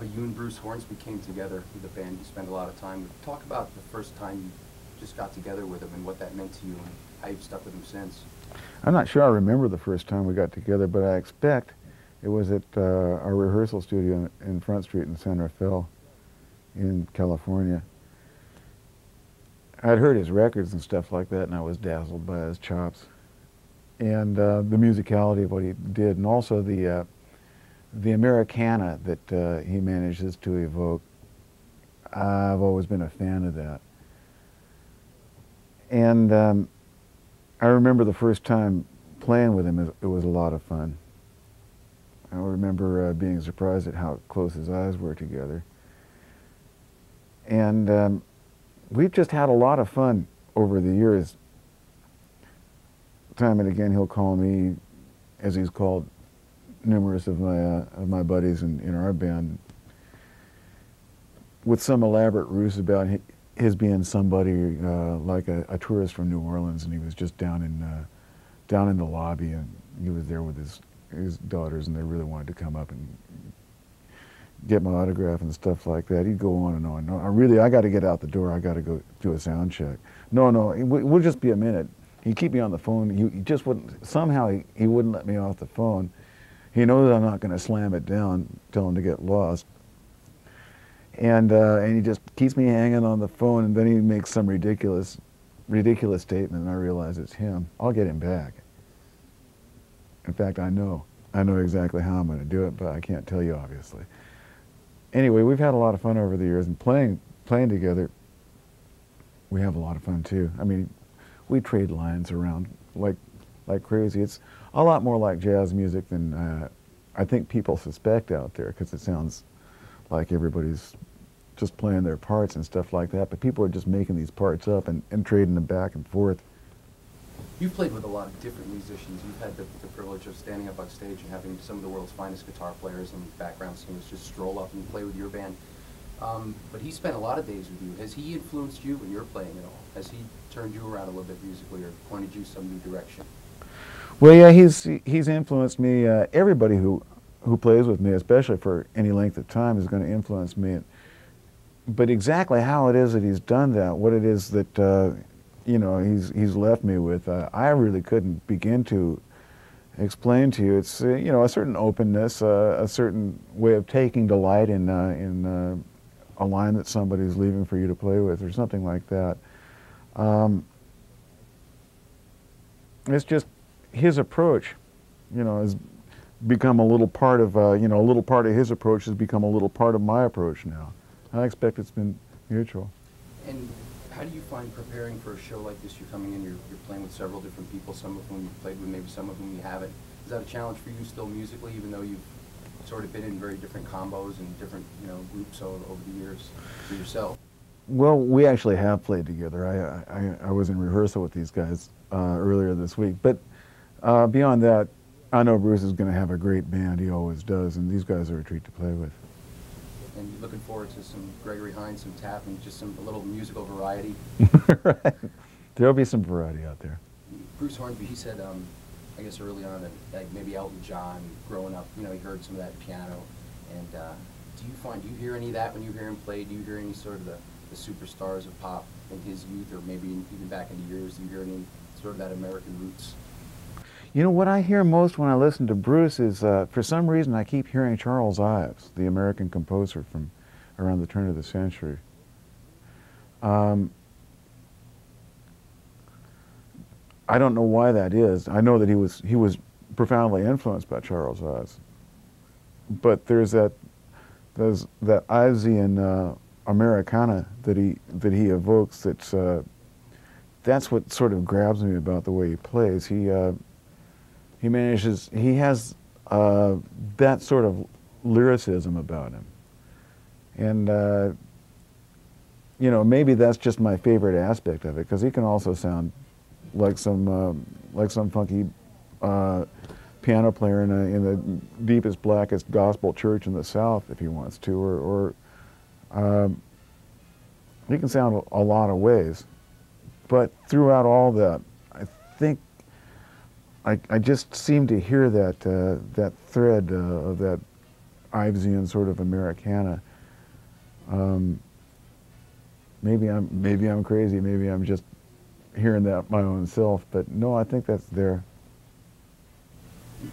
You and Bruce Hornsby came together with the band. You spent a lot of time. Talk about the first time you just got together with him and what that meant to you and how you've stuck with him since. I'm not sure I remember the first time we got together, but I expect it was at our rehearsal studio in Front Street in San Rafael in California. I'd heard his records and stuff like that, and I was dazzled by his chops and the musicality of what he did, and also the Americana that he manages to evoke. I've always been a fan of that. And I remember the first time playing with him, it was a lot of fun. I remember being surprised at how close his eyes were together. And we've just had a lot of fun over the years. Time and again, he'll call me, as he's called numerous of my buddies in our band, with some elaborate ruse about his being somebody like a tourist from New Orleans, and he was just down in the lobby, and he was there with his daughters, and they really wanted to come up and get my autograph and stuff like that. He'd go on and on. No, I got to get out the door. I got to go do a sound check. No, we'll just be a minute. He'd keep me on the phone. He just wouldn't. Somehow he wouldn't let me off the phone. He knows I'm not going to slam it down, tell him to get lost. And he just keeps me hanging on the phone, and then he makes some ridiculous statement, and I realize it's him. I'll get him back. In fact, I know exactly how I'm going to do it, but I can't tell you, obviously. Anyway, we've had a lot of fun over the years, and playing together, we have a lot of fun too. I mean, we trade lines around like crazy. It's a lot more like jazz music than I think people suspect out there, because it sounds like everybody's just playing their parts and stuff like that, but people are just making these parts up and trading them back and forth. You've played with a lot of different musicians. You've had the privilege of standing up on stage and having some of the world's finest guitar players and background singers just stroll up and play with your band. But he spent a lot of days with you. Has he influenced you when you're playing at all? Has he turned you around a little bit musically or pointed you some new direction? Well, yeah, he's influenced me. Everybody who plays with me, especially for any length of time, is going to influence me. But exactly how it is that he's done that, what it is that he's left me with, I really couldn't begin to explain to you. It's a certain openness, a certain way of taking delight in a line that somebody's leaving for you to play with, or something like that. It's just his approach, has become a little part of a little part of his approach has become a little part of my approach now. I expect it's been mutual. And how do you find preparing for a show like this? You're coming in, you're playing with several different people, some of whom you've played with, maybe some of whom you haven't. Is that a challenge for you still musically, even though you've sort of been in very different combos and different groups over the years for yourself? Well, we actually have played together. I was in rehearsal with these guys earlier this week. But beyond that, I know Bruce is going to have a great band. He always does, and these guys are a treat to play with. And you're looking forward to some Gregory Hines, some tap, and just a little musical variety. Right. There'll be some variety out there. Bruce Hornsby, he said, I guess early on, that like maybe Elton John, growing up, he heard some of that piano. And do you hear any of that when you hear him play? Do you hear any sort of the superstars of pop in his youth, or maybe even back in the years? Do you hear any sort of that American roots? What I hear most when I listen to Bruce is, for some reason, I keep hearing Charles Ives, the American composer from around the turn of the century. I don't know why that is. I know that he was profoundly influenced by Charles Ives, but there's that Ivesian Americana that he evokes. That's what sort of grabs me about the way he plays. He has that sort of lyricism about him. And, maybe that's just my favorite aspect of it, because he can also sound like some funky piano player in the deepest, blackest gospel church in the South if he wants to, or he can sound a lot of ways. But throughout all that, I think I just seem to hear that thread of Ivesian sort of Americana. Maybe I'm crazy. Maybe I'm just hearing that my own self. But no, I think that's there.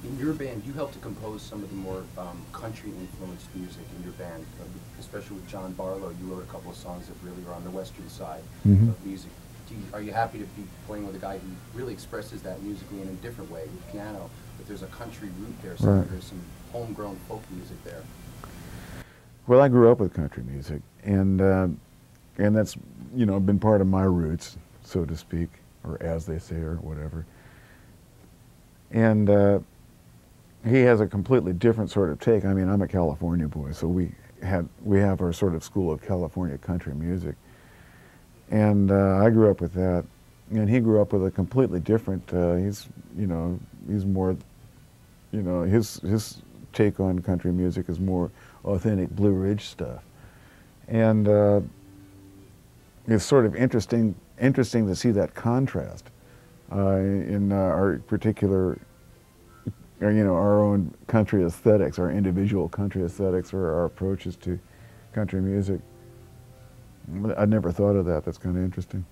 In your band, you helped to compose some of the more country-influenced music in your band, especially with John Barlow. You wrote a couple of songs that really are on the western side of music. Are you happy to be playing with a guy who really expresses that musically in a different way with piano, but there's a country root there, so Right. there's some homegrown folk music there? Well, I grew up with country music, and that's, you know, been part of my roots, so to speak, or as they say, or whatever. And he has a completely different sort of take. I mean, I'm a California boy, so we have our sort of school of California country music, and I grew up with that, and he grew up with a completely different. He's more, you know, his take on country music is more authentic Blue Ridge stuff, and it's sort of interesting to see that contrast in our particular, you know, our own country aesthetics, our individual country aesthetics, or our approaches to country music. I never thought of that. That's kind of interesting.